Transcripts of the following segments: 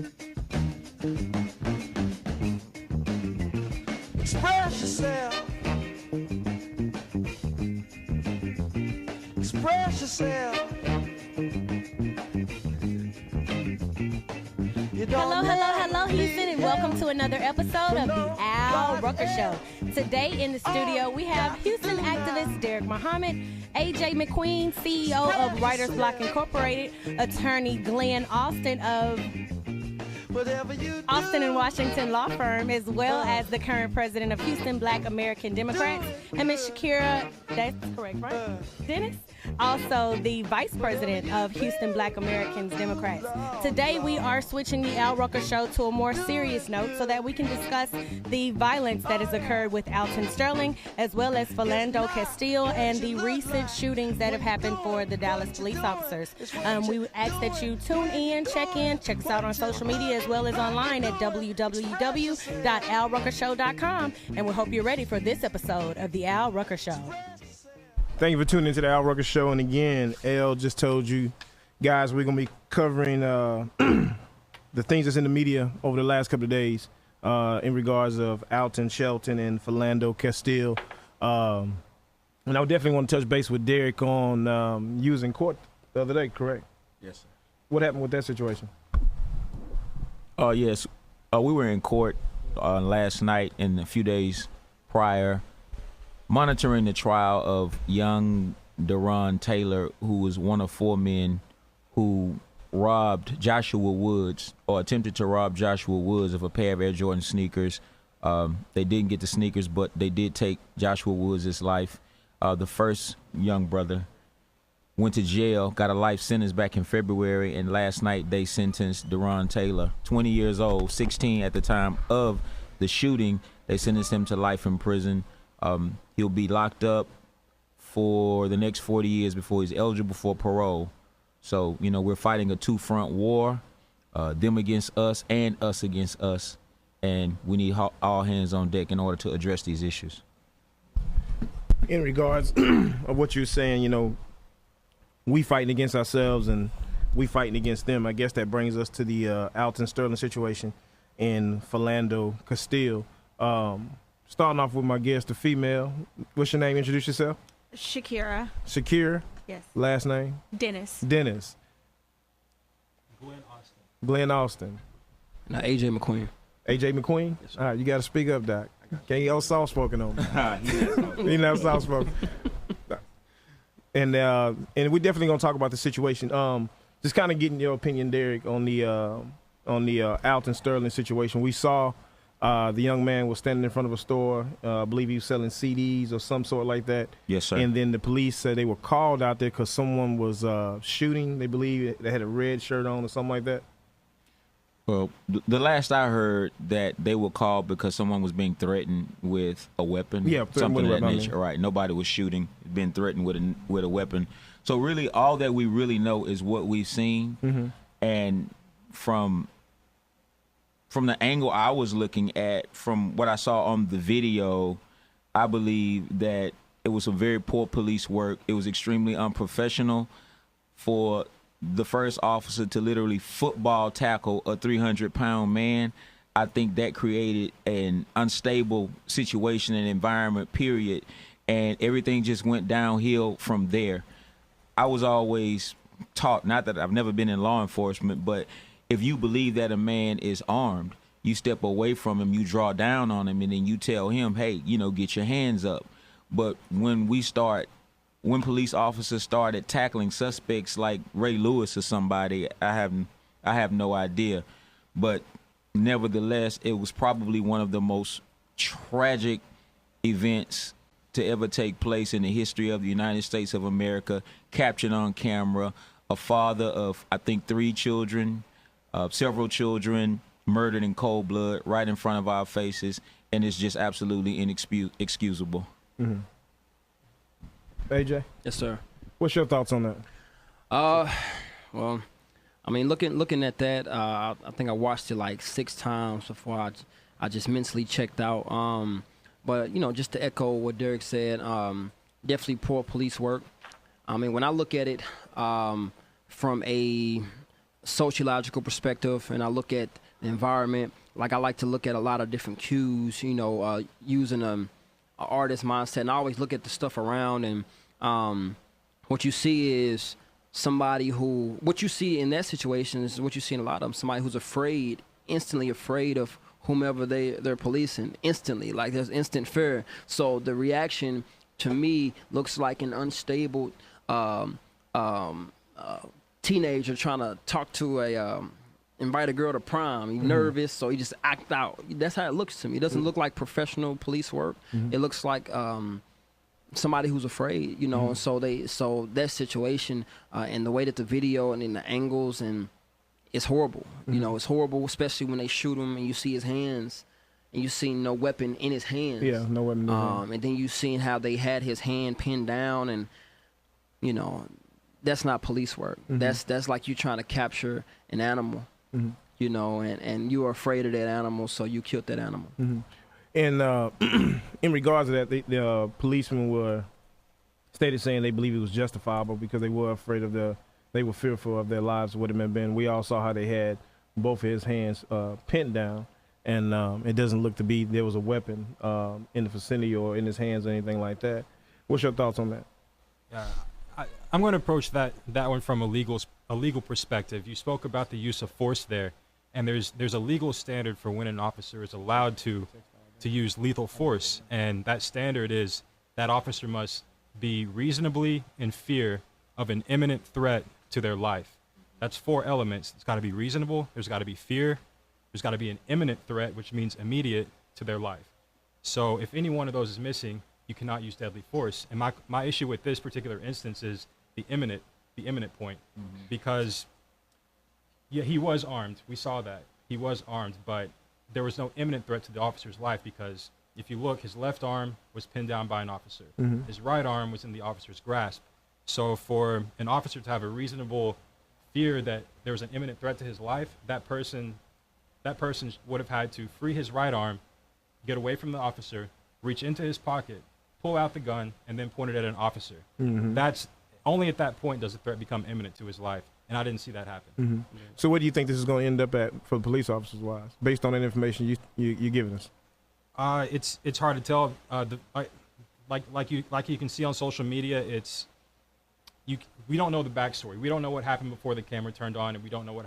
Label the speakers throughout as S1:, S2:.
S1: Express yourself. Express yourself.
S2: Hello, Houston, and welcome to another episode of the Al Rucker Show. Today in the studio, we have Houston activist Derek Muhammad, AJ McQueen, CEO of Writer's Block Incorporated, attorney Glenn Austin of Austin and Washington law firm, as well as the current president of Houston Black American Democrats, and Ms. Shakira, that's correct, right? Dennis? Also the vice president of Houston Black Americans Democrats. Today we are switching the Al Rucker Show to a more serious note so that we can discuss the violence that has occurred with Alton Sterling, as well as Philando Castile, and the recent shootings that have happened for the Dallas police officers. We ask that you tune in, check us out on social media, as well as online at www.alruckershow.com, and we hope you're ready for this episode of the Al Rucker Show.
S3: Thank you for tuning into the Al Rucker Show. And again, Al just told you, guys, we're going to be covering the things that's in the media over the last couple of days in regards of Alton Shelton and Philando Castile. And I would definitely want to touch base with Derek on you was in court the other day, correct?
S4: Yes, sir.
S3: What happened with that situation?
S4: Yes. We were in court last night and a few days prior, monitoring the trial of young Deron Taylor, who was one of four men who robbed Joshua Woods, or attempted to rob Joshua Woods of a pair of Air Jordan sneakers. They didn't get the sneakers, but they did take Joshua Woods' life. The first young brother went to jail, got a life sentence back in February, and last night they sentenced Deron Taylor, 20 years old, 16 at the time of the shooting. They sentenced him to life in prison. He'll be locked up for the next 40 years before he's eligible for parole. So, we're fighting a two-front war, them against us and us against us, and we need all hands on deck in order to address these issues.
S3: In regards of what you're saying, we fighting against ourselves and we fighting against them. I guess that brings us to the Alton Sterling situation and Philando Castile. Starting off with my guest, the female. What's your name? Introduce yourself.
S5: Shakira.
S3: Shakira?
S5: Yes.
S3: Last name?
S5: Dennis.
S3: Dennis. Glenn Austin.
S6: Now, AJ McQueen.
S3: AJ McQueen?
S6: Yes, sir.
S3: All right, you got to speak up, Doc. Can't get all soft-spoken on me. He not soft-spoken. And we definitely going to talk about the situation. Just kind of getting your opinion, Derek, on the Alton Sterling situation. We saw the young man was standing in front of a store. I believe he was selling CDs or some sort like that.
S4: Yes, sir.
S3: And then the police said they were called out there because someone was shooting. They believe they had a red shirt on or something like that.
S4: Well, the last I heard that they were called because someone was being threatened with a weapon.
S3: Yeah,
S4: something of that
S3: weapon,
S4: nature. Right. Nobody was shooting, being threatened with a weapon. So really, all that we really know is what we've seen. Mm-hmm. And from the angle I was looking at, from what I saw on the video, I believe that it was some very poor police work. It was extremely unprofessional for the first officer to literally football tackle a 300-pound man. I think that created an unstable situation and environment, period, and everything just went downhill from there. I was always taught, not that I've never been in law enforcement, but if you believe that a man is armed, you step away from him, you draw down on him, and then you tell him, hey, get your hands up. But when police officers started tackling suspects like Ray Lewis or somebody, I have no idea. But nevertheless, it was probably one of the most tragic events to ever take place in the history of the United States of America, captured on camera, a father of, I think, 3 children, several children murdered in cold blood right in front of our faces, and it's just absolutely inexcusable.
S3: Mm-hmm. AJ?
S6: Yes, sir.
S3: What's your thoughts on that?
S6: Well, I mean, looking at that, I think I watched it like 6 times before I just mentally checked out. But, just to echo what Derek said, definitely poor police work. I mean, when I look at it from a sociological perspective and I look at the environment, like I like to look at a lot of different cues, using a artist mindset, and I always look at the stuff around, and what you see is what you see in that situation is what you see in a lot of them, somebody who's instantly afraid of whomever they're policing, instantly, like there's instant fear. So the reaction to me looks like an unstable teenager trying to talk to invite a girl to prom. He's nervous, so he just act out. That's how it looks to me. It doesn't look like professional police work. It looks like somebody who's afraid, and so that situation and the way that the video and in the angles, and it's horrible. It's horrible, especially when they shoot him and you see his hands and you see no weapon in his hands.
S3: Yeah, no weapon in his hands.
S6: And then you seen how they had his hand pinned down, and that's not police work. That's like you trying to capture an animal, and you are afraid of that animal, so you killed that animal.
S3: And in regards to that, the policemen were stated saying they believe it was justifiable because they were they were fearful of their lives, what it may have been. We all saw how they had both of his hands pinned down, and it doesn't look to be there was a weapon in the vicinity or in his hands or anything like that. What's your thoughts on that?
S5: Yeah, I'm going to approach that one from a legal perspective. You spoke about the use of force there, and there's a legal standard for when an officer is allowed to use lethal force, and that standard is that officer must be reasonably in fear of an imminent threat to their life. That's 4 elements. It's got to be reasonable, there's got to be fear, there's got to be an imminent threat, which means immediate to their life. So if any one of those is missing, you cannot use deadly force. And my issue with this particular instance is the imminent point, because he was armed. We saw that. He was armed, but there was no imminent threat to the officer's life, because if you look, his left arm was pinned down by an officer. His right arm was in the officer's grasp. So for an officer to have a reasonable fear that there was an imminent threat to his life, that person would have had to free his right arm, get away from the officer, reach into his pocket, pull out the gun, and then point it at an officer. That's only at that point does the threat become imminent to his life. And I didn't see that happen.
S3: So what do you think this is going to end up at for the police officers wise, based on that information you're giving us?
S5: It's hard to tell. Like you can see on social media, we don't know the backstory. We don't know what happened before the camera turned on, and we don't know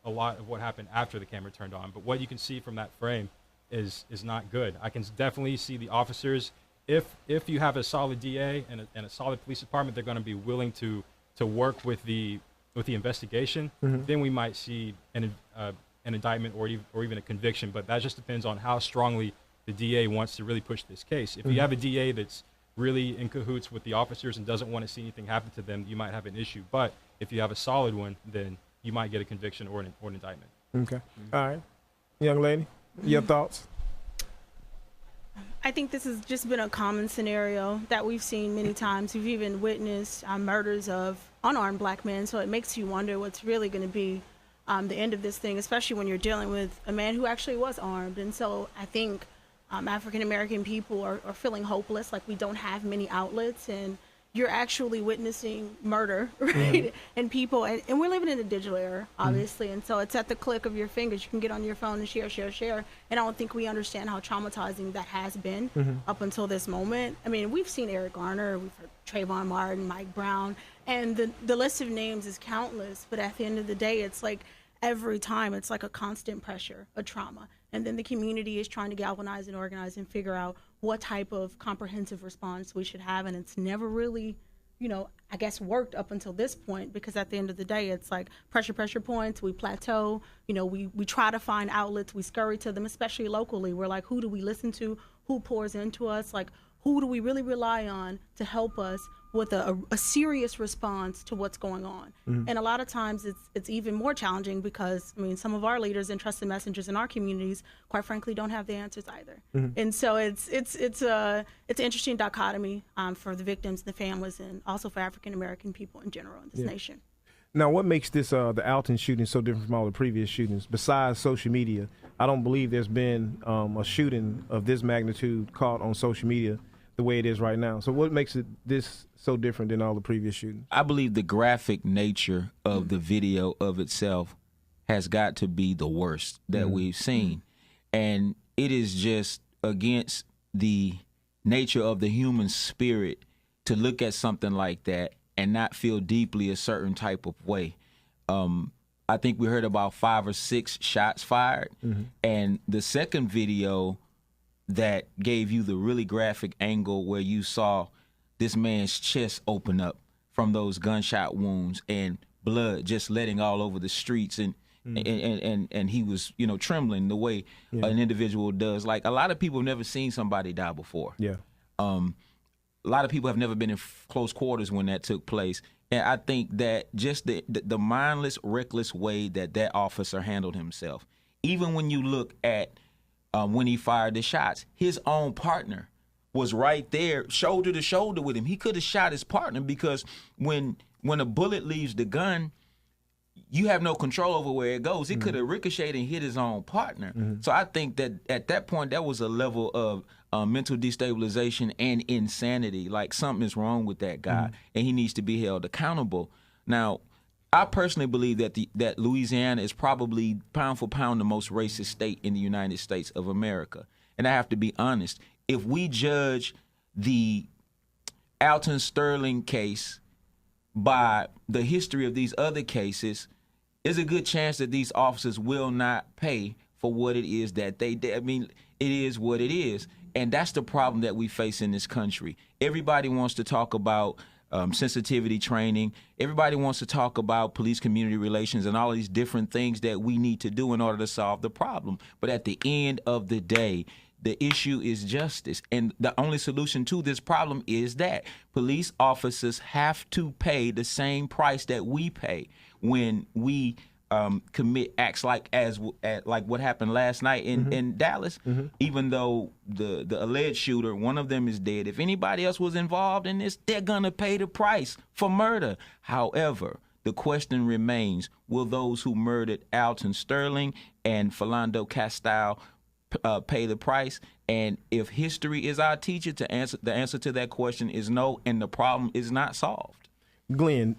S5: a lot of what happened after the camera turned on. But what you can see from that frame is not good. I can definitely see the officers. If you have a solid DA and a solid police department, they're going to be willing to work with the investigation. Then we might see an indictment or even a conviction. But that just depends on how strongly the DA wants to really push this case. If you have a DA that's really in cahoots with the officers and doesn't want to see anything happen to them, you might have an issue. But if you have a solid one, then you might get a conviction or an indictment.
S3: Okay. All right. Young lady, your thoughts?
S7: I think this has just been a common scenario that we've seen many times. We've even witnessed murders of unarmed black men, so it makes you wonder what's really going to be the end of this thing, especially when you're dealing with a man who actually was armed. And so I think African-American people are feeling hopeless, like we don't have many outlets, and you're actually witnessing murder, right? And people, and we're living in a digital era, obviously, and so it's at the click of your fingers. You can get on your phone and share, and I don't think we understand how traumatizing that has been up until this moment. I mean, we've seen Eric Garner, we've heard Trayvon Martin, Mike Brown, and the list of names is countless, but at the end of the day, it's like every time it's like a constant pressure, a trauma. And then the community is trying to galvanize and organize and figure out what type of comprehensive response we should have. And it's never really, I guess worked up until this point, because at the end of the day, it's like pressure points, we plateau, we try to find outlets, we scurry to them, especially locally. We're like, who do we listen to? Who pours into us? Like, who do we really rely on to help us with a serious response to what's going on? And a lot of times it's even more challenging because, some of our leaders and trusted messengers in our communities, quite frankly, don't have the answers either. And so it's an interesting dichotomy for the victims, the families, and also for African-American people in general in this nation.
S3: Now, what makes this the Alton shooting so different from all the previous shootings? Besides social media, I don't believe there's been a shooting of this magnitude caught on social media the way it is right now. So what makes this so different than all the previous shootings?
S4: I believe the graphic nature of the video of itself has got to be the worst that we've seen. And it is just against the nature of the human spirit to look at something like that and not feel deeply a certain type of way. I think we heard about 5 or 6 shots fired. And the second video that gave you the really graphic angle where you saw this man's chest open up from those gunshot wounds and blood just letting all over the streets, and he was, you know, trembling the way an individual does. Like, a lot of people have never seen somebody die before. A lot of people have never been in close quarters when that took place. And I think that just the mindless, reckless way that officer handled himself, even when you look at when he fired the shots, his own partner was right there, shoulder to shoulder with him. He could have shot his partner, because when a bullet leaves the gun, you have no control over where it goes. It could have ricocheted and hit his own partner. So I think that at that point, that was a level of mental destabilization and insanity. Like, something is wrong with that guy, and he needs to be held accountable. Now, I personally believe that Louisiana is probably pound for pound the most racist state in the United States of America. And I have to be honest, if we judge the Alton Sterling case by the history of these other cases, there's a good chance that these officers will not pay for what it is that they did. I mean, it is what it is. And that's the problem that we face in this country. Everybody wants to talk about sensitivity training. Everybody wants to talk about police community relations and all these different things that we need to do in order to solve the problem. But at the end of the day, the issue is justice. And the only solution to this problem is that police officers have to pay the same price that we pay when we commit acts like what happened last night in Dallas. Even though the alleged shooter, one of them, is dead, if anybody else was involved in this, they're gonna pay the price for murder. However, the question remains, will those who murdered Alton Sterling and Philando Castile pay the price? And if history is our teacher, the answer to that question is no, and the problem is not solved.
S3: Glenn,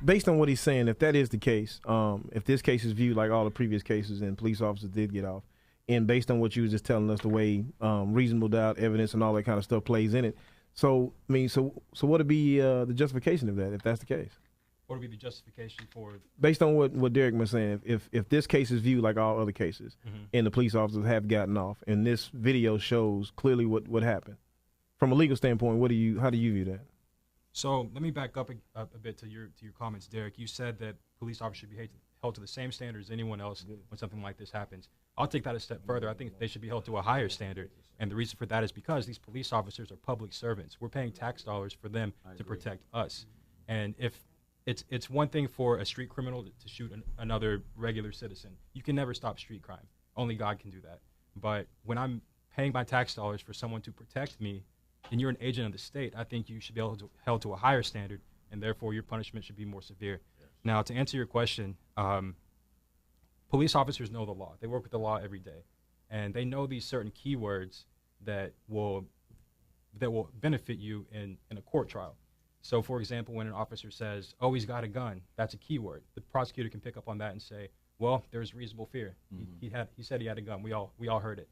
S3: based on what he's saying, if that is the case, if this case is viewed like all the previous cases and police officers did get off, and based on what you were just telling us, the way reasonable doubt, evidence, and all that kind of stuff plays in it, so I mean, so what would be the justification of that if that's the case?
S5: What would be the justification for?
S3: Based on what Derek was saying, if this case is viewed like all other cases, and the police officers have gotten off, and this video shows clearly what happened, from a legal standpoint, how do you view that?
S5: So let me back up a bit to your comments, Derek. You said that police officers should be held to the same standard as anyone else when something like this happens. I'll take that a step further. I think they should be held to a higher standard. And the reason for that is because these police officers are public servants. We're paying tax dollars for them to protect us. And if it's one thing for a street criminal to shoot another regular citizen, you can never stop street crime. Only God can do that. But when I'm paying my tax dollars for someone to protect me, and you're an agent of the state, I think you should be held to a higher standard, and therefore your punishment should be more severe. Now, to answer your question, police officers know the law. They work with the law every day, and they know these certain keywords that will benefit you in a court trial. So, for example, when an officer says, "Oh, he's got a gun," that's a keyword. The prosecutor can pick up on that and say, "Well, there's reasonable fear. He said he had a gun. We all heard it."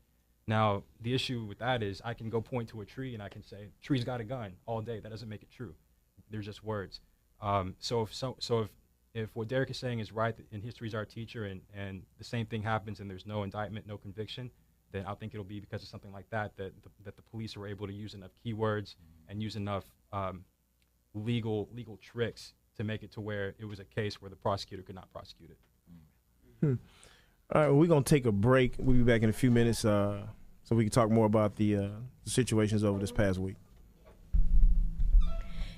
S5: Now, the issue with that is I can go point to a tree and I can say, "Tree's got a gun," all day. That doesn't make it true. They're just words. So if what Derek is saying is right, and history is our teacher, and the same thing happens and there's no indictment, no conviction, then I think it'll be because of something like that the police were able to use enough keywords and use enough legal tricks to make it to where it was a case where the prosecutor could not prosecute it.
S3: All right, well, we're going to take a break. We'll be back in a few minutes so we can talk more about the situations over this past week.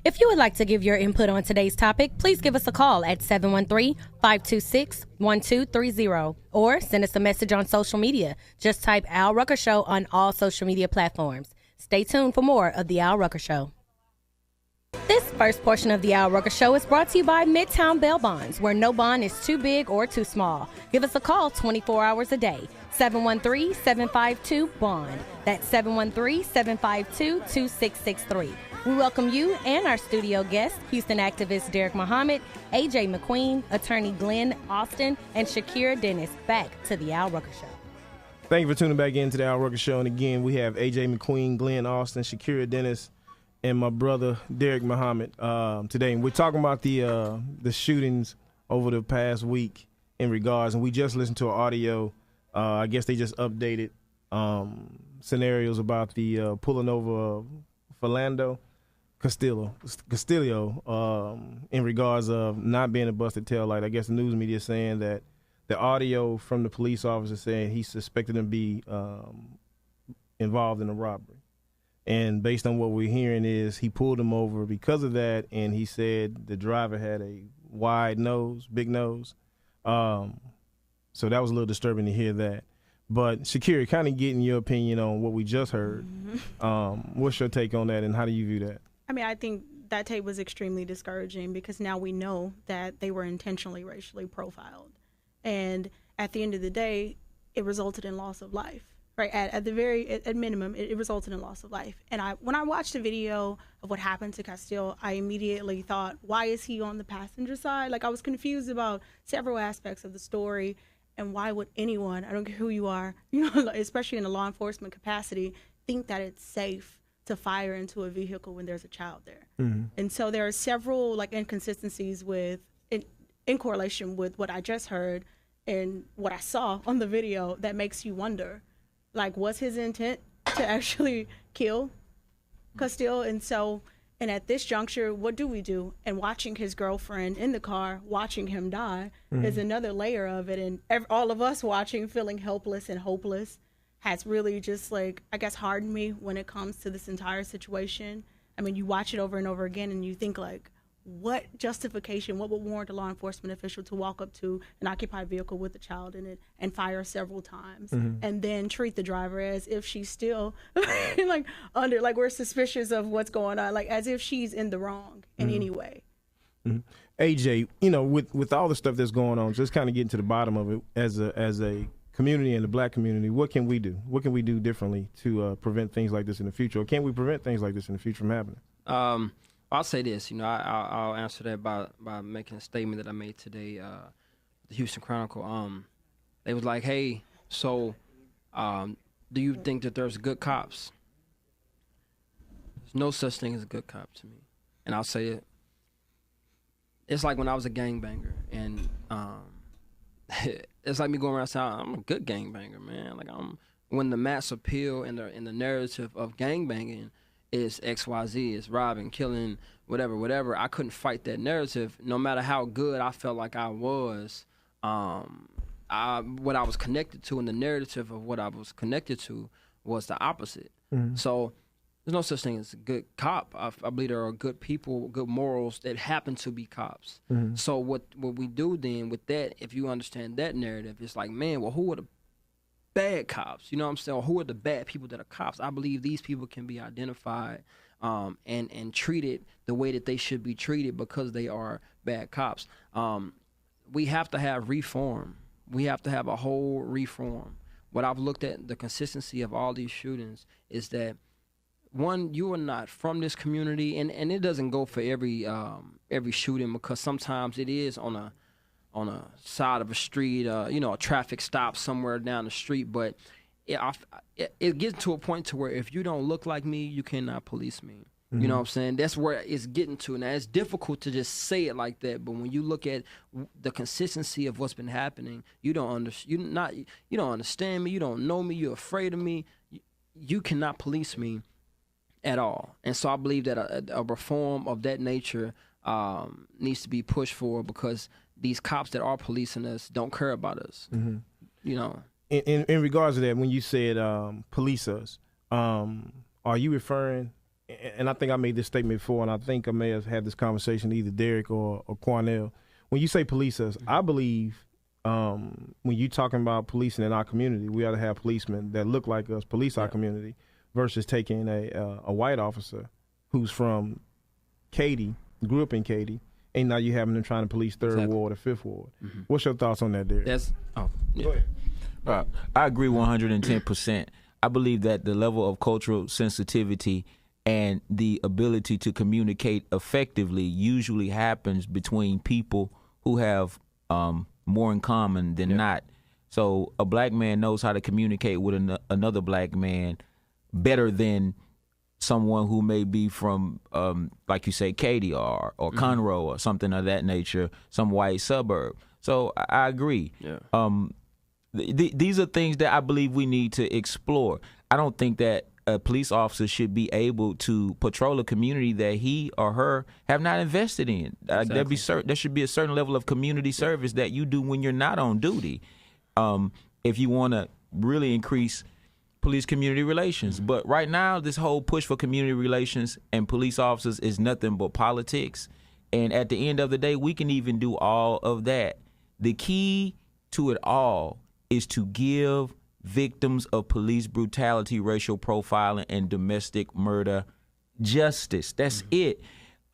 S2: If you would like to give your input on today's topic, please give us a call at 713-526-1230 or send us a message on social media. Just type Al Rucker Show on all social media platforms. Stay tuned for more of the Al Rucker Show. This first portion of the Al Rucker Show is brought to you by Midtown Bail Bonds, where no bond is too big or too small. Give us a call 24 hours a day, 713-752-BOND. That's 713-752-2663. We welcome you and our studio guests, Houston activist Derek Muhammad, AJ McQueen, attorney Glenn Austin, and Shakira Dennis back to the Al Rucker Show.
S3: Thank you for tuning back into the Al Rucker Show. And again, we have AJ McQueen, Glenn Austin, Shakira Dennis, and my brother Derek Muhammad today. And we're talking about the shootings over the past week in regards, and we just listened to an audio. I guess they just updated scenarios about the pulling over Philando Castile in regards of not being a busted taillight. I guess the news media is saying that the audio from the police officer saying he suspected him to be involved in a robbery. And based on what we're hearing is he pulled him over because of that, and he said the driver had a wide nose, big nose. So that was a little disturbing to hear that. But Shakira, kind of getting your opinion on what we just heard. What's your take on that, and how do you view that?
S7: I mean, I think that tape was extremely discouraging because now we know that they were intentionally racially profiled. And at the end of the day, it resulted in loss of life. Right, at minimum, it resulted in loss of life. And when I watched the video of what happened to Castile, I immediately thought, why is he on the passenger side? Like, I was confused about several aspects of the story, and why would anyone, I don't care who you are, especially in a law enforcement capacity, think that it's safe to fire into a vehicle when there's a child there. Mm-hmm. And so there are several like inconsistencies in correlation with what I just heard and what I saw on the video that makes you wonder. Like, was his intent to actually kill Castile? And at this juncture, what do we do? And watching his girlfriend in the car, watching him die, is another layer of it. And all of us watching, feeling helpless and hopeless, has really just, like, I guess, hardened me when it comes to this entire situation. I mean, you watch it over and over again, and you think, like, what justification, what would warrant a law enforcement official to walk up to an occupied vehicle with a child in it and fire several times and then treat the driver as if she's still we're suspicious of what's going on, like as if she's in the wrong in any way.
S3: AJ, with all the stuff that's going on, just kind of getting to the bottom of it as a community and the black community, what can we do? What can we do differently to prevent things like this in the future? Or can we prevent things like this in the future from happening?
S6: I'll say this, I'll answer that by making a statement that I made today, the Houston Chronicle. They was like, hey, so do you think that there's good cops? There's no such thing as a good cop to me. And I'll say it. It's like when I was a gangbanger, and it's like me going around saying, I'm a good gangbanger, man. Like when the mass appeal and the narrative of gangbanging is XYZ, is robbing, killing, whatever. I couldn't fight that narrative, no matter how good I felt like I was. What I was connected to, and the narrative of what I was connected to was the opposite. Mm-hmm. So there's no such thing as a good cop. I believe there are good people, good morals that happen to be cops. Mm-hmm. So what we do then with that, if you understand that narrative, it's like, man, well, who are the bad cops? You know what I'm saying? Or who are the bad people that are cops? I believe these people can be identified and treated the way that they should be treated because they are bad cops. We have to have reform. We have to have a whole reform. What I've looked at, the consistency of all these shootings, is that, one, you are not from this community, and it doesn't go for every shooting, because sometimes it is on a side of a street, a traffic stop somewhere down the street. But it gets to a point to where if you don't look like me, you cannot police me. Mm-hmm. You know what I'm saying? That's where it's getting to. Now, it's difficult to just say it like that, but when you look at the consistency of what's been happening, you don't understand me, you don't know me, you're afraid of me, you cannot police me at all. And so I believe that a reform of that nature needs to be pushed for, because these cops that are policing us don't care about us. Mm-hmm.
S3: In regards to that, when you said police us, are you referring, and I think I made this statement before, and I think I may have had this conversation either Derek or Quanell. When you say police us, I believe when you're talking about policing in our community, we ought to have policemen that look like us police our community, versus taking a white officer who's from Katy, grew up in Katy, and now you having them trying to police Third Ward or Fifth Ward. What's your thoughts on that, Derek?
S4: Go ahead. I agree 110%. I believe that the level of cultural sensitivity and the ability to communicate effectively usually happens between people who have more in common than not. So a black man knows how to communicate with another black man better than someone who may be from, like you say, Katy or Conroe or something of that nature, some white suburb. So I agree. Yeah. These are things that I believe we need to explore. I don't think that a police officer should be able to patrol a community that he or her have not invested in. There should be a certain level of community service that you do when you're not on duty, if you want to really increase police community relations. But right now, this whole push for community relations and police officers is nothing but politics. And at the end of the day, we can even do all of that. The key to it all is to give victims of police brutality, racial profiling, and domestic murder justice. That's it.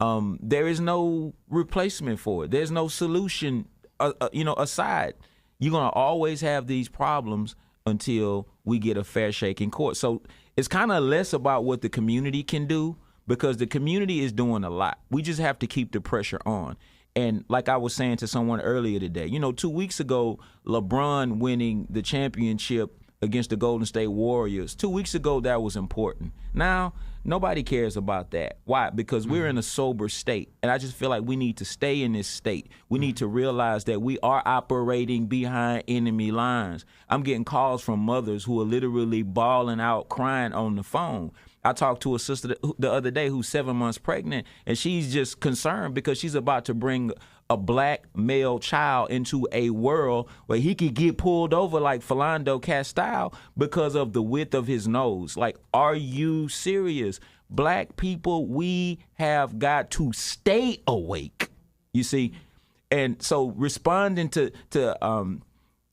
S4: There is no replacement for it. There's no solution, aside. You're going to always have these problems until we get a fair shake in court. So it's kind of less about what the community can do, because the community is doing a lot. We just have to keep the pressure on. And like I was saying to someone earlier today, 2 weeks ago, LeBron winning the championship against the Golden State Warriors, 2 weeks ago, that was important. Now, nobody cares about that. Why? Because we're in a sober state. And I just feel like we need to stay in this state. We need to realize that we are operating behind enemy lines. I'm getting calls from mothers who are literally bawling out, crying on the phone. I talked to a sister the other day who's 7 months pregnant, and she's just concerned because she's about to bring a black male child into a world where he could get pulled over like Philando Castile because of the width of his nose. Like, are you serious? Black people, we have got to stay awake, you see? And so responding to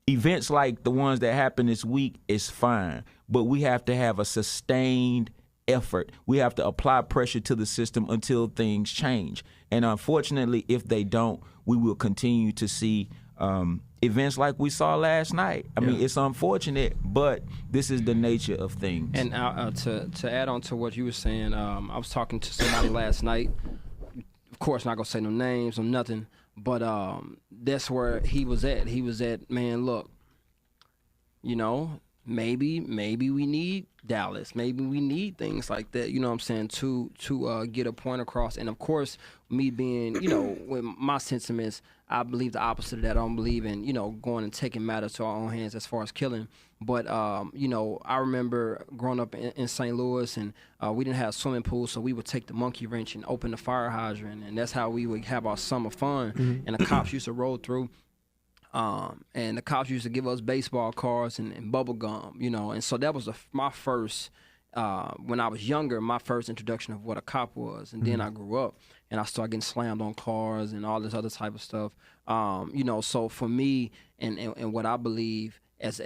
S4: events like the ones that happened this week is fine, but we have to have a sustained effort. We have to apply pressure to the system until things change. And unfortunately, if they don't, we will continue to see events like we saw last night. I mean, it's unfortunate, but this is the nature of things.
S6: And to add on to what you were saying, I was talking to somebody last night. Of course, not gonna say no names or nothing, but that's where he was at. He was at, man, look, maybe we need Dallas. Maybe we need things like that, you know what I'm saying, to get a point across. And, of course, me being, with my sentiments, I believe the opposite of that. I don't believe in, going and taking matters to our own hands as far as killing. But, I remember growing up in St. Louis, and we didn't have swimming pools, so we would take the monkey wrench and open the fire hydrant, and that's how we would have our summer fun. And the cops used to roll through. And the cops used to give us baseball cards and bubble gum, and so that was my first, when I was younger, my first introduction of what a cop was. And then I grew up and I started getting slammed on cars and all this other type of stuff. So for me and what I believe, as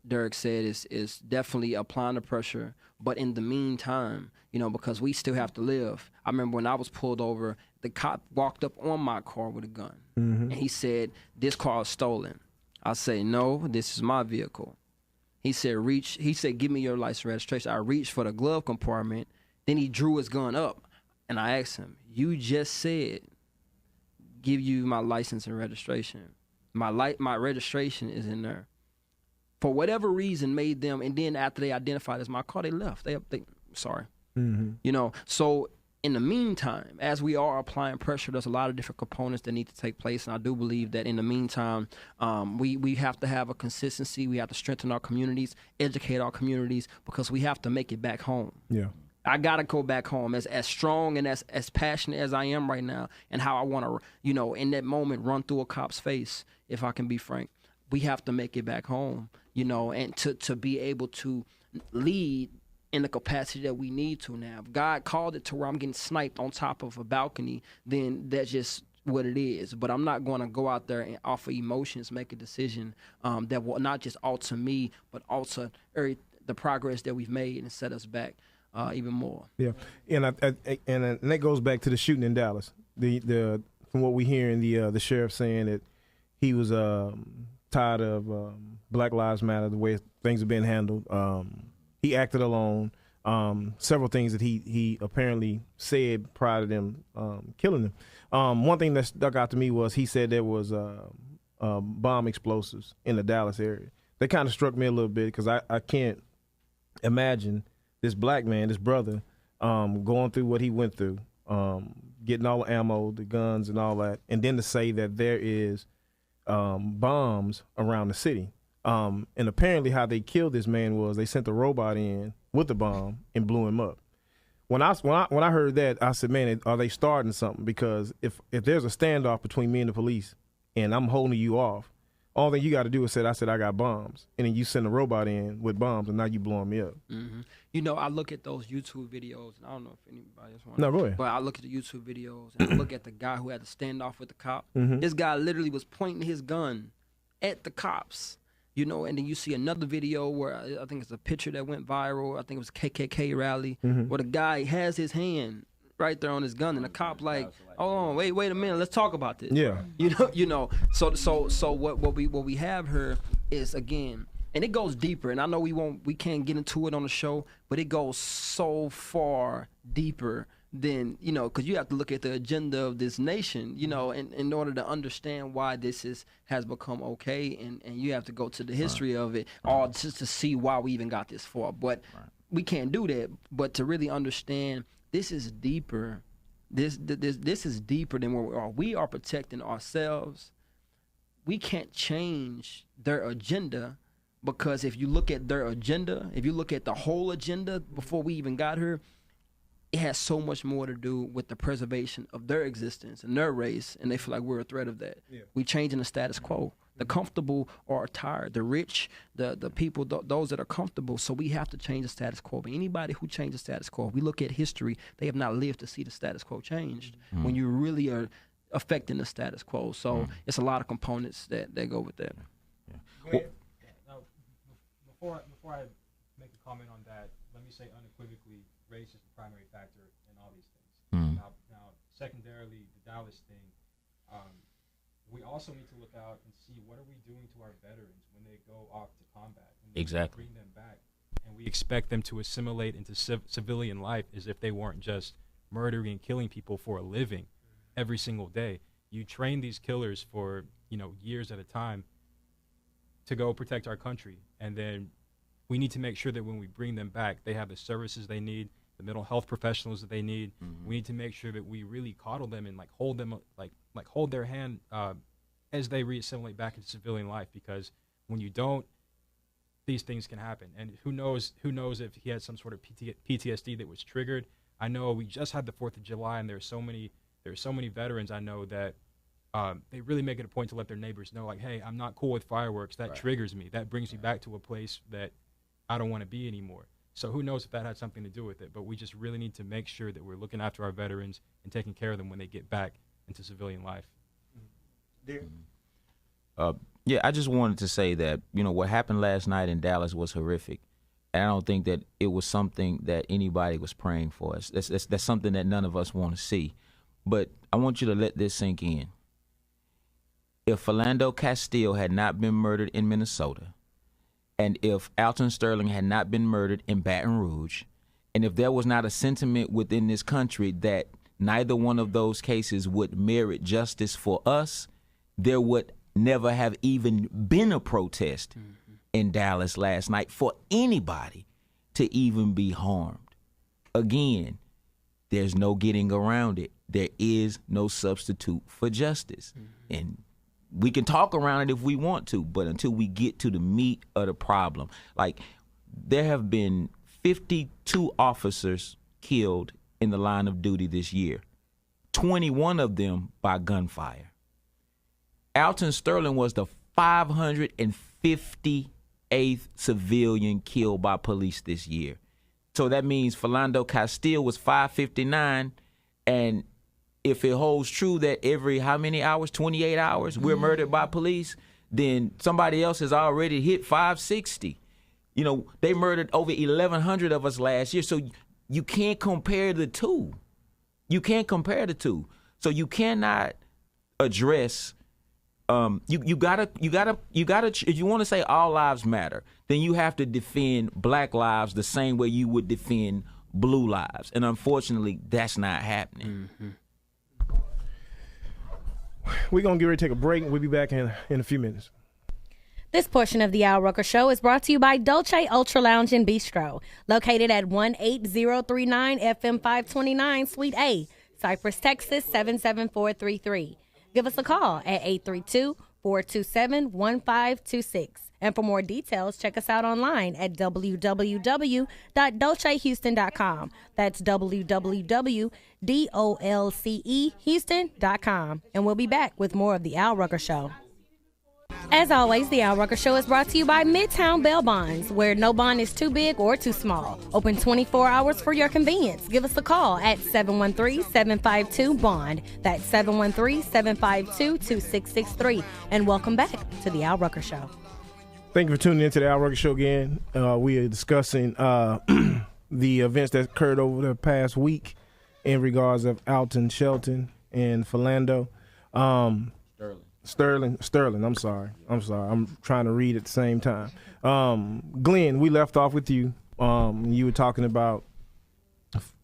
S6: Derek said, is definitely applying the pressure. But in the meantime, because we still have to live. I remember when I was pulled over, the cop walked up on my car with a gun. And he said, "This car is stolen." I say, "No, this is my vehicle." He said, "Give me your license and registration." I reached for the glove compartment. Then he drew his gun up. And I asked him, "You just said, give you my license and registration. My registration is in there." For whatever reason made them, and then after they identified as my car, they left. They sorry. So in the meantime, as we are applying pressure, there's a lot of different components that need to take place. And I do believe that in the meantime, we have to have a consistency. We have to strengthen our communities, educate our communities, because we have to make it back home. Yeah. I got to go back home as strong and as passionate as I am right now, and how I want to, in that moment, run through a cop's face, if I can be frank. We have to make it back home, and to be able to lead in the capacity that we need to now. If God called it to where I'm getting sniped on top of a balcony, then that's just what it is. But I'm not going to go out there and off of emotions make a decision that will not just alter me, but alter the progress that we've made and set us back. even more.
S3: Yeah, and and that goes back to the shooting in Dallas. The from what we hear in the sheriff saying that he was tired of Black Lives Matter, the way things have been handled. He acted alone. Several things that he apparently said prior to them killing him. One thing that stuck out to me was he said there was bomb explosives in the Dallas area. That kind of struck me a little bit because I can't imagine this black man, this brother, going through what he went through, getting all the ammo, the guns, and all that, and then to say that there is bombs around the city. And apparently how they killed this man was they sent the robot in with the bomb and blew him up. When I heard that, I said, man, are they starting something? Because if there's a standoff between me and the police and I'm holding you off, all thing you got to do is say, I got bombs. And then you send a robot in with bombs and now you blowing me up.
S6: Mm-hmm. You know, I look at those YouTube videos, and I don't know if anybody else wants.
S3: No, go ahead.
S6: But I look at the YouTube videos, and I look at the guy who had to stand off with the cop.
S3: Mm-hmm.
S6: This guy literally was pointing his gun at the cops, you know, and then you see another video where I think it's a picture that went viral. I think it was a KKK rally, where the guy has his hand right there on his gun, and the cop like, oh, wait a minute, let's talk about this.
S3: Yeah.
S6: You know. So what we have here is, again, and it goes deeper, and I know we can't get into it on the show, but it goes so far deeper than, you know, because you have to look at the agenda of this nation, you know, in order to understand why this has become okay, and you have to go to the history of it, all just to see why we even got this far. But we can't do that. But to really understand, this is deeper. This is deeper than where we are. We are protecting ourselves. We can't change their agenda, because if you look at their agenda, if you look at the whole agenda before we even got here, it has so much more to do with the preservation of their existence and their race, and they feel like we're a threat of that. Yeah. We changing the status quo. The comfortable are tired. The rich, the people, those that are comfortable. So we have to change the status quo. But anybody who changes status quo, if we look at history, they have not lived to see the status quo changed. When you really are affecting the status quo. So it's a lot of components that go with that.
S5: Well, now, before I make a comment on that, let me say unequivocally, race is the primary factor in all these things. Now, secondarily, the Dallas thing, we also need to look out and see what are we doing to our veterans when they go off to combat.
S4: Exactly.
S5: Bring them back, and we expect them to assimilate into civilian life as if they weren't just murdering and killing people for a living every single day. You train these killers for, you know, years at a time to go protect our country, and then we need to make sure that when we bring them back, they have the services they need, the mental health professionals that they need. We need to make sure that we really coddle them and like hold them, like hold their hand as they reassimilate back into civilian life. Because when you don't, these things can happen. And who knows if he had some sort of PTSD that was triggered. I know we just had the 4th of July, and there's so many veterans I know that they really make it a point to let their neighbors know, like, hey, I'm not cool with fireworks. That triggers me. That brings me back to a place that I don't want to be anymore. So who knows if that had something to do with it. But we just really need to make sure that we're looking after our veterans and taking care of them when they get back into civilian life.
S4: Yeah, I just wanted to say that, you know, what happened last night in Dallas was horrific. And I don't think that it was something that anybody was praying for us. That's something that none of us want to see. But I want you to let this sink in. If Philando Castile had not been murdered in Minnesota, and if Alton Sterling had not been murdered in Baton Rouge, and if there was not a sentiment within this country that neither one of those cases would merit justice for us, there would never have even been a protest in Dallas last night for anybody to even be harmed. Again, there's no getting around it. There is no substitute for justice. And we can talk around it if we want to, but until we get to the meat of the problem, like there have been 52 officers killed in the line of duty this year, 21 of them by gunfire. Alton Sterling was the 558th civilian killed by police this year. So that means Philando Castile was 559, and if it holds true that every how many hours, 28 hours, we're murdered by police, then somebody else has already hit 560. You know, they murdered over 1,100 of us last year. So you can't compare the two. You can't compare the two. So you cannot address. You gotta. If you want to say all lives matter, then you have to defend black lives the same way you would defend blue lives, and unfortunately, that's not happening.
S3: We're gonna get ready to take a break, and we'll be back in a few minutes.
S2: This portion of the Al Rucker Show is brought to you by Dolce Ultra Lounge and Bistro, located at 18039 FM 529 Suite A, Cypress, Texas 77433. Give us a call at 832-427-1526. And for more details, check us out online at www.dolcehouston.com. That's www.dolcehouston.com. And we'll be back with more of the Al Rucker Show. As always, the Al Rucker Show is brought to you by Midtown Bail Bonds, where no bond is too big or too small. Open 24 hours for your convenience. Give us a call at 713-752-BOND. That's 713-752-2663. And welcome back to the Al Rucker Show.
S3: Thank you for tuning in to the Al Rucker Show again. We are discussing the events that occurred over the past week in regards of Alton, Shelton, and Philando. Sterling. I'm sorry. I'm trying to read at the same time. Glenn, we left off with you. You were talking about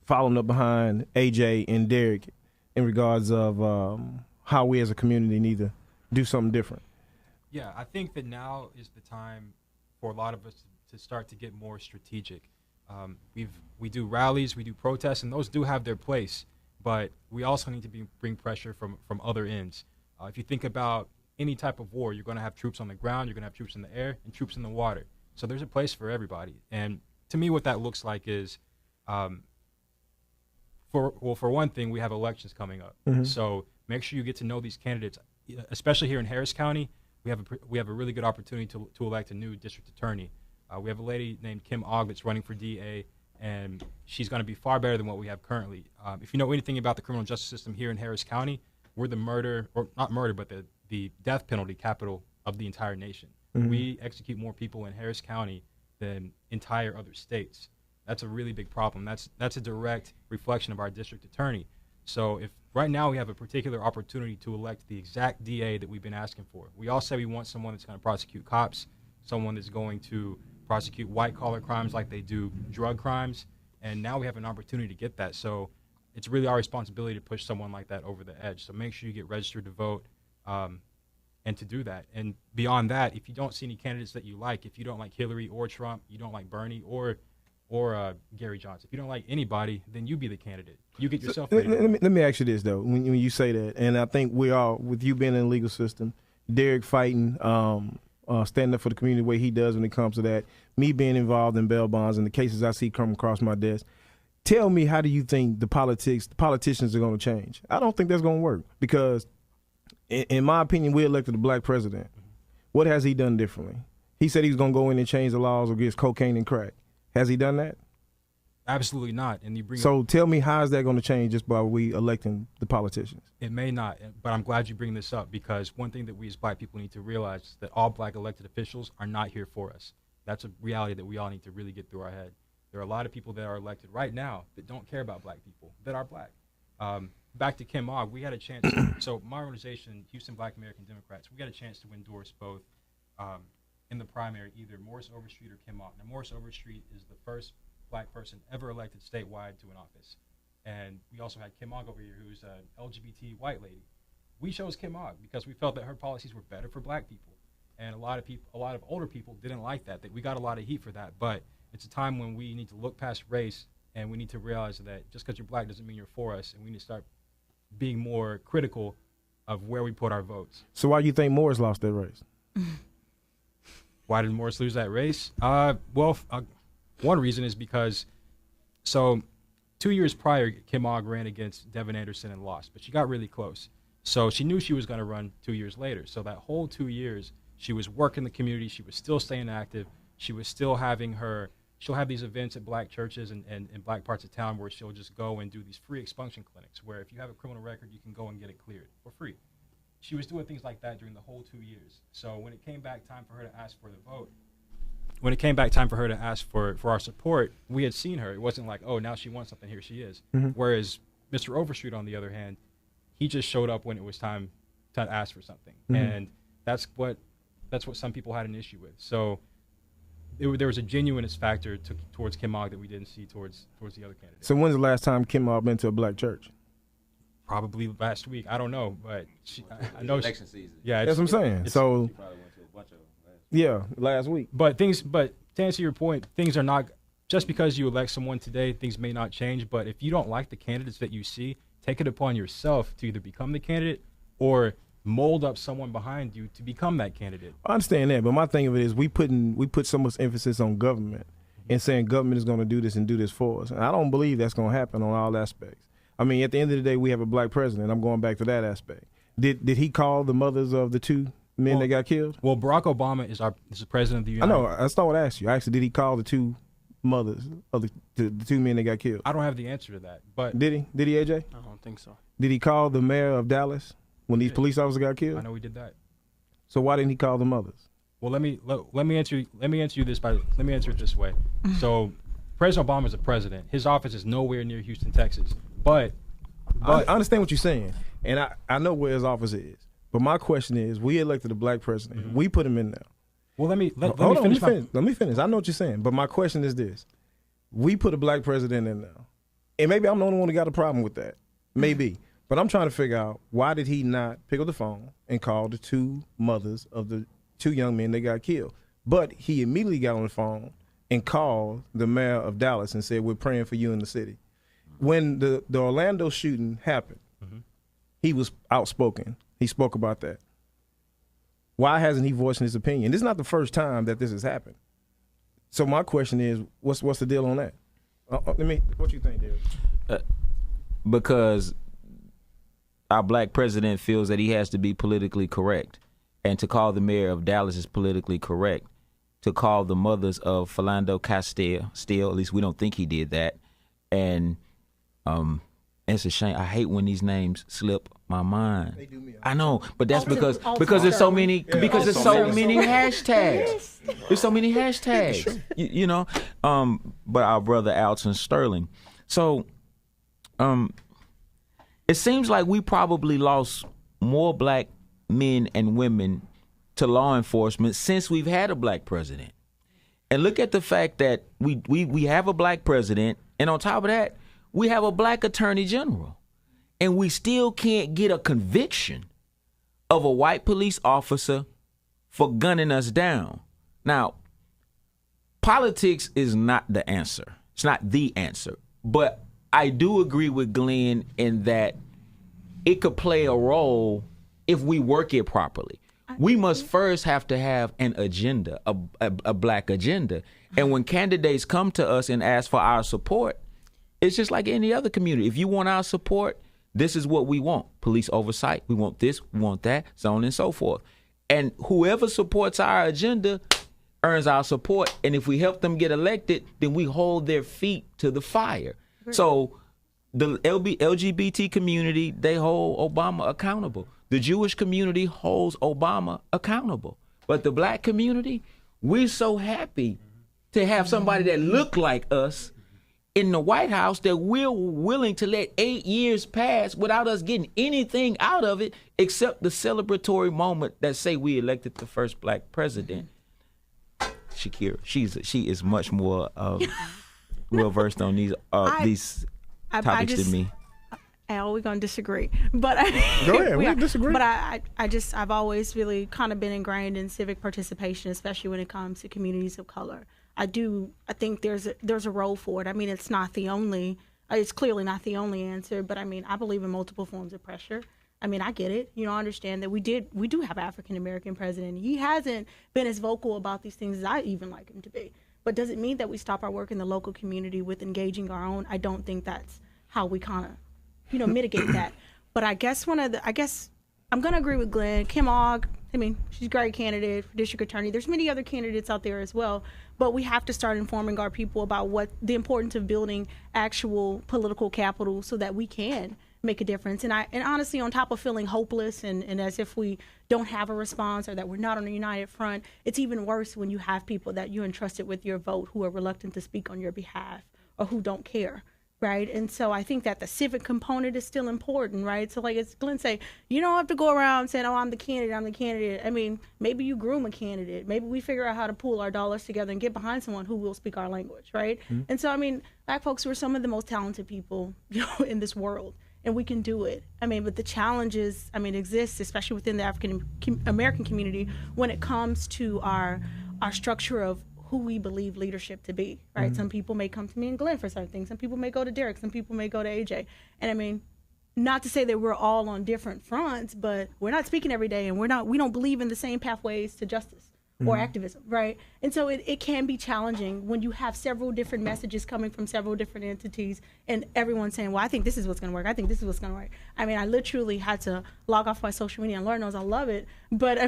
S3: following up behind AJ and Derek in regards of how we as a community need to do something different.
S5: Yeah, I think that now is the time for a lot of us to start to get more strategic. We do rallies, we do protests, and those do have their place, but we also need to bring pressure from other ends. If you think about any type of war, you're going to have troops on the ground, you're going to have troops in the air, and troops in the water. So there's a place for everybody. And to me, what that looks like is, for one thing, we have elections coming up. Mm-hmm. So make sure you get to know these candidates, especially here in Harris County. We have a really good opportunity to elect a new district attorney. We have a lady named Kim Ogg that's running for DA, and she's going to be far better than what we have currently. If you know anything about the criminal justice system here in Harris County, we're the the death penalty capital of the entire nation. Mm-hmm. We execute more people in Harris County than entire other states. That's a really big problem. That's a direct reflection of our district attorney. So if right now we have a particular opportunity to elect the exact DA that we've been asking for. We all say we want someone that's going to prosecute cops, someone that's going to prosecute white-collar crimes like they do drug crimes, and now we have an opportunity to get that. So it's really our responsibility to push someone like that over the edge. So make sure you get registered to vote, and to do that. And beyond that, if you don't see any candidates that you like, if you don't like Hillary or Trump, you don't like Bernie or Gary Johnson, if you don't like anybody, then you be the candidate. You get yourself ready.
S3: Let me ask you this, though. When you say that, and I think we all, with you being in the legal system, Derek fighting, standing up for the community the way he does when it comes to that, me being involved in bail bonds and the cases I see come across my desk, tell me, how do you think the politicians are going to change? I don't think that's going to work because, in my opinion, we elected a black president. What has he done differently? He said he was going to go in and change the laws against cocaine and crack. Has he done that?
S5: Absolutely not. And
S3: tell me, how is that going to change just by we electing the politicians?
S5: It may not, but I'm glad you bring this up because one thing that we as black people need to realize is that all black elected officials are not here for us. That's a reality that we all need to really get through our head. There are a lot of people that are elected right now that don't care about black people, that are black. Back to Kim Ogg, we had a chance. So my organization, Houston Black American Democrats, we got a chance to endorse both in the primary, either Morris Overstreet or Kim Ogg. Now, Morris Overstreet is the first black person ever elected statewide to an office. And we also had Kim Ogg over here, who's an LGBT white lady. We chose Kim Ogg because we felt that her policies were better for black people. And a lot of older people didn't like that we got a lot of heat for that. But it's a time when we need to look past race and we need to realize that just because you're black doesn't mean you're for us, and we need to start being more critical of where we put our votes.
S3: So why do you think Morris lost that race?
S5: Why did Morris lose that race? One reason is because, 2 years prior, Kim Ogg ran against Devin Anderson and lost, but she got really close. So she knew she was going to run 2 years later. So that whole 2 years, she was working the community. She was still staying active. She was still she'll have these events at black churches and in black parts of town where she'll just go and do these free expunction clinics where if you have a criminal record, you can go and get it cleared for free. She was doing things like that during the whole 2 years. So when it came back time for her to ask for the vote, when it came back time for her to ask for our support, we had seen her. It wasn't like, oh, now she wants something, here she is. Whereas Mr. Overstreet, on the other hand, he just showed up when it was time to ask for something. And that's what some people had an issue with. So there was a genuineness factor towards Kim Ogg that we didn't see towards the other candidates.
S3: So when's the last time Kim Ogg been to a black church?
S5: Probably last week. I don't know, but I know
S4: election season.
S5: Yeah,
S3: That's what I'm saying. So
S4: She probably went to a bunch of them.
S3: yeah, last week.
S5: But to answer your point, things are not just because you elect someone today, things may not change. But if you don't like the candidates that you see, take it upon yourself to either become the candidate or mold up someone behind you to become that candidate.
S3: I understand that, but my thing of it is we put so much emphasis on government and saying government is going to do this and do this for us. And I don't believe that's going to happen on all aspects. I mean, at the end of the day, we have a black president. I'm going back to that aspect. Did he call the mothers of the two men that got killed?
S5: Well, Barack Obama is the president of the United States.
S3: I know. That's not what I asked you. I asked you, did he call the two mothers of the two men that got killed?
S5: I don't have the answer to that. But
S3: Did he? Did he, AJ?
S6: I don't think so.
S3: Did he call the mayor of Dallas when these police officers got killed?
S5: I know he did that.
S3: So why didn't he call the mothers?
S5: Well, let me answer it this way. So, President Obama is a president. His office is nowhere near Houston, Texas. But
S3: I understand what you're saying, and I know where his office is. But my question is, we elected a black president. We put him in there.
S5: well, let me
S3: Let
S5: finish.
S3: me finish. I know what you're saying, but my question is this: we put a black president in there, and maybe I'm the only one who got a problem with that. Maybe, but I'm trying to figure out why did he not pick up the phone and call the two mothers of the two young men that got killed? But he immediately got on the phone and called the mayor of Dallas and said, "We're praying for you in the city." When the Orlando shooting happened, he was outspoken. He spoke about that. Why hasn't he voiced his opinion? This is not the first time that this has happened. So my question is, what's the deal on that? What you think, David?
S4: Because our black president feels that he has to be politically correct. And to call the mayor of Dallas is politically correct. To call the mothers of Philando Castile, at least we don't think he did that. And it's a shame. I hate when these names slip my mind.
S3: They do me.
S4: I know, but that's because
S7: Alton
S4: there's so many
S3: Yeah,
S4: because there's
S3: Alton.
S4: so many hashtags. There's so many hashtags. You know. But our brother Alton Sterling. So it seems like we probably lost more black men and women to law enforcement since we've had a black president. And look at the fact that we have a black president, and on top of that, we have a black attorney general. And we still can't get a conviction of a white police officer for gunning us down. Now, politics is not the answer. It's not the answer. But I do agree with Glenn in that it could play a role if we work it properly. We must first have to have an agenda, a black agenda. And when candidates come to us and ask for our support, it's just like any other community. If you want our support, this is what we want. Police oversight. We want this, we want that, so on and so forth. And whoever supports our agenda earns our support. And if we help them get elected, then we hold their feet to the fire. So the LGBT community, they hold Obama accountable. The Jewish community holds Obama accountable. But the black community, we're so happy to have somebody that look like us in the White House that we're willing to let 8 years pass without us getting anything out of it except the celebratory moment that say we elected the first black president. Shakira, she is much more well versed on these topics than me.
S7: Al, we're gonna disagree, but
S3: Go ahead, we disagree.
S7: But I've always really kind of been ingrained in civic participation, especially when it comes to communities of color. I think there's a role for it. I mean, it's clearly not the only answer, but I mean, I believe in multiple forms of pressure. I mean, I get it. You know, I understand that we do have African American president. He hasn't been as vocal about these things as I even like him to be. But does it mean that we stop our work in the local community with engaging our own? I don't think that's how we kind of, mitigate that. But I guess I'm gonna agree with Glenn. Kim Ogg, I mean, she's a great candidate for district attorney. There's many other candidates out there as well. But we have to start informing our people about what the importance of building actual political capital so that we can make a difference. And honestly, on top of feeling hopeless and as if we don't have a response or that we're not on a united front, it's even worse when you have people that you entrusted with your vote who are reluctant to speak on your behalf or who don't care. Right. And so I think that the civic component is still important. Right. So like as Glenn say, you don't have to go around saying, oh, I'm the candidate. I mean, maybe you groom a candidate. Maybe we figure out how to pool our dollars together and get behind someone who will speak our language. Right. And so, I mean, Black folks were some of the most talented people, in this world. And we can do it. I mean, but the challenges, exist, especially within the African American community when it comes to our structure of who we believe leadership to be, right? Some people may come to me and Glenn for certain things. Some people may go to Derek. Some people may go to AJ. And not to say that we're all on different fronts, but we're not speaking every day, and we don't believe in the same pathways to justice or activism, right? And so it can be challenging when you have several different messages coming from several different entities and everyone saying, well, I think this is what's going to work. I think this is what's going to work. I literally had to log off my social media, and Lord knows I love it. But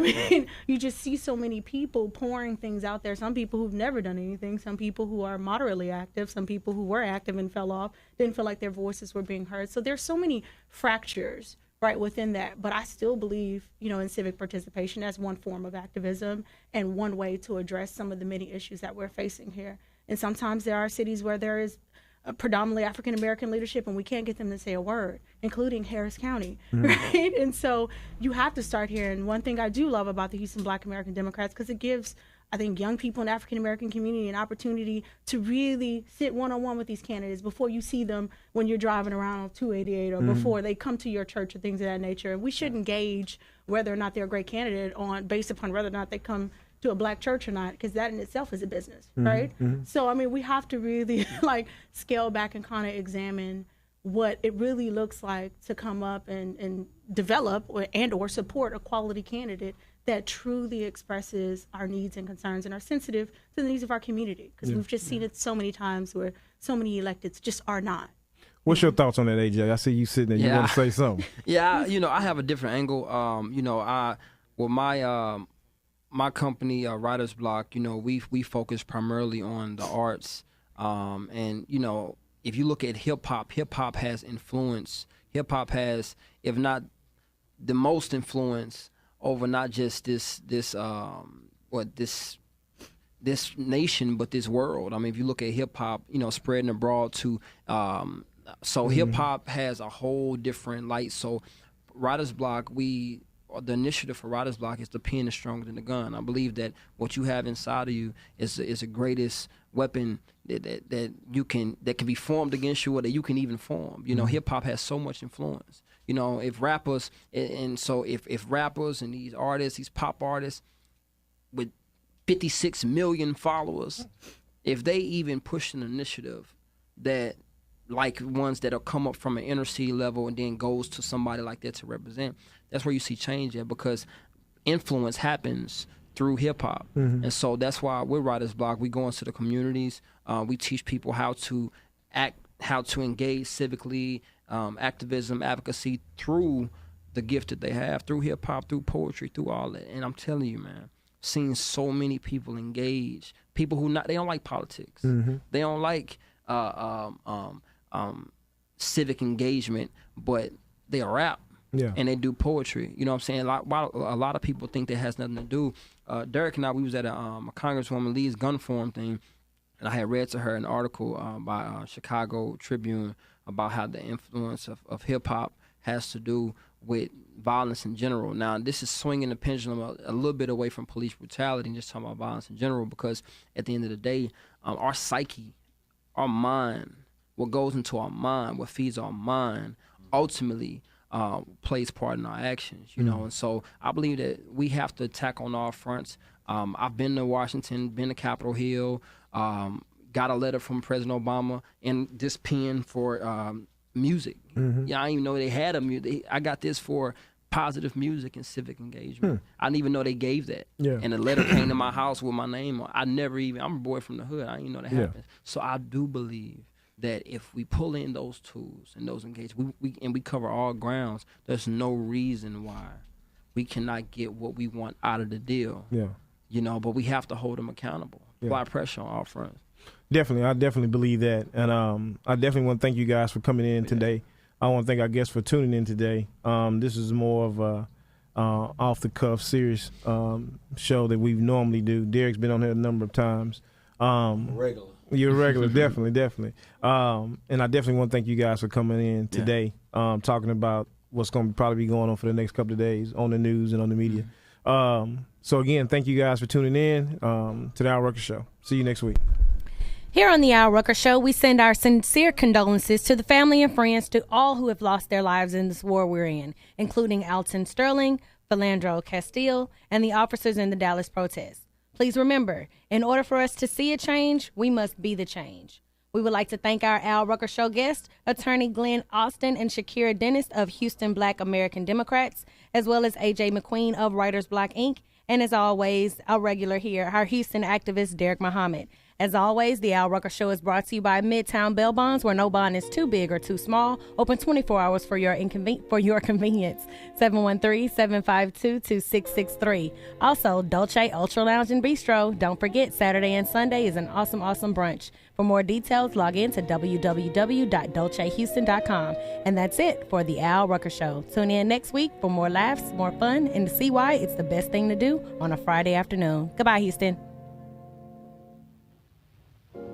S7: you just see so many people pouring things out there. Some people who've never done anything, some people who are moderately active, some people who were active and fell off, didn't feel like their voices were being heard. So there's so many fractures right within that, but I still believe, in civic participation as one form of activism and one way to address some of the many issues that we're facing here. And sometimes there are cities where there is a predominantly African American leadership and we can't get them to say a word, including Harris County, right? And so you have to start here. And one thing I do love about the Houston Black American Democrats, because it gives, I think, young people in the African American community an opportunity to really sit one-on-one with these candidates before you see them when you're driving around on 288 or before they come to your church or things of that nature. And we shouldn't gauge whether or not they're a great candidate based upon whether or not they come to a Black church or not, because that in itself is a business, right? So, we have to really scale back and kind of examine what it really looks like to come up and develop or support a quality candidate that truly expresses our needs and concerns and are sensitive to the needs of our community. Because we've just seen it so many times where so many electeds just are not.
S3: What's your thoughts on that, AJ? I see you sitting there. You want to say something?
S6: Yeah, I have a different angle. My company, Writer's Block, we focus primarily on the arts. And if you look at hip hop has influence. Hip hop has, if not the most influence, over not just this nation, but this world. If you look at hip hop, spreading abroad to, so hip hop has a whole different light. So Writer's Block, the initiative for Writer's Block is the pen is stronger than the gun. I believe that what you have inside of you is the greatest weapon that can be formed against you, or that you can even form. Hip hop has so much influence. If rappers if rappers and these artists, these pop artists with 56 million followers, if they even push an initiative that, like ones that'll come up from an inner city level and then goes to somebody like that to represent, that's where you see change at, because influence happens through hip hop. And so that's why with Writer's Block, we go into the communities, we teach people how to act, how to engage civically, activism, advocacy through the gift that they have, through hip hop, through poetry, through all that. And I'm telling you, man, seeing so many people engage, people who they don't like politics, they don't like civic engagement, but they rap. And they do poetry. You know what I'm saying? A lot of people think that has nothing to do. Derek and I, we was at a Congresswoman Lee's gun forum thing, and I had read to her an article by Chicago Tribune about how the influence of hip-hop has to do with violence in general. Now, this is swinging the pendulum a little bit away from police brutality and just talking about violence in general, because at the end of the day, our psyche, our mind, what goes into our mind, what feeds our mind, ultimately plays part in our actions, and so I believe that we have to attack on all fronts. I've been to Washington, been to Capitol Hill, got a letter from President Obama and this pen for music. I didn't even know they had a music. I got this for positive music and civic engagement. I didn't even know they gave that. And the letter came to my house with my name on. I'm a boy from the hood. I didn't know that happened. So I do believe that if we pull in those tools and those engagements, we cover all grounds, there's no reason why we cannot get what we want out of the deal. But we have to hold them accountable. Apply pressure on all fronts.
S3: Definitely. I definitely believe that. And I definitely want to thank you guys for coming in today. I want to thank our guests for tuning in today. This is more of a off-the-cuff, serious show that we normally do. Derek's been on here a number of times.
S4: Regular.
S3: You're a regular, definitely. And I definitely want to thank you guys for coming in today, talking about what's going to probably be going on for the next couple of days on the news and on the media. So again, thank you guys for tuning in to the Al Rucker Show. See you next week.
S2: Here on the Al Rucker Show, we send our sincere condolences to the family and friends to all who have lost their lives in this war we're in, including Alton Sterling, Philando Castile, and the officers in the Dallas protests. Please remember, in order for us to see a change, we must be the change. We would like to thank our Al Rucker Show guests, Attorney Glenn Austin and Shakira Dennis of Houston Black American Democrats, as well as A.J. McQueen of Writers Block, Inc., and as always, our regular here, our Houston activist, Derek Muhammad. As always, the Al Rucker Show is brought to you by Midtown Bail Bonds, where no bond is too big or too small. Open 24 hours for your convenience. 713-752-2663. Also, Dolce Ultra Lounge and Bistro. Don't forget, Saturday and Sunday is an awesome, awesome brunch. For more details, log in to www.dolcehouston.com. And that's it for the Al Rucker Show. Tune in next week for more laughs, more fun, and to see why it's the best thing to do on a Friday afternoon. Goodbye, Houston.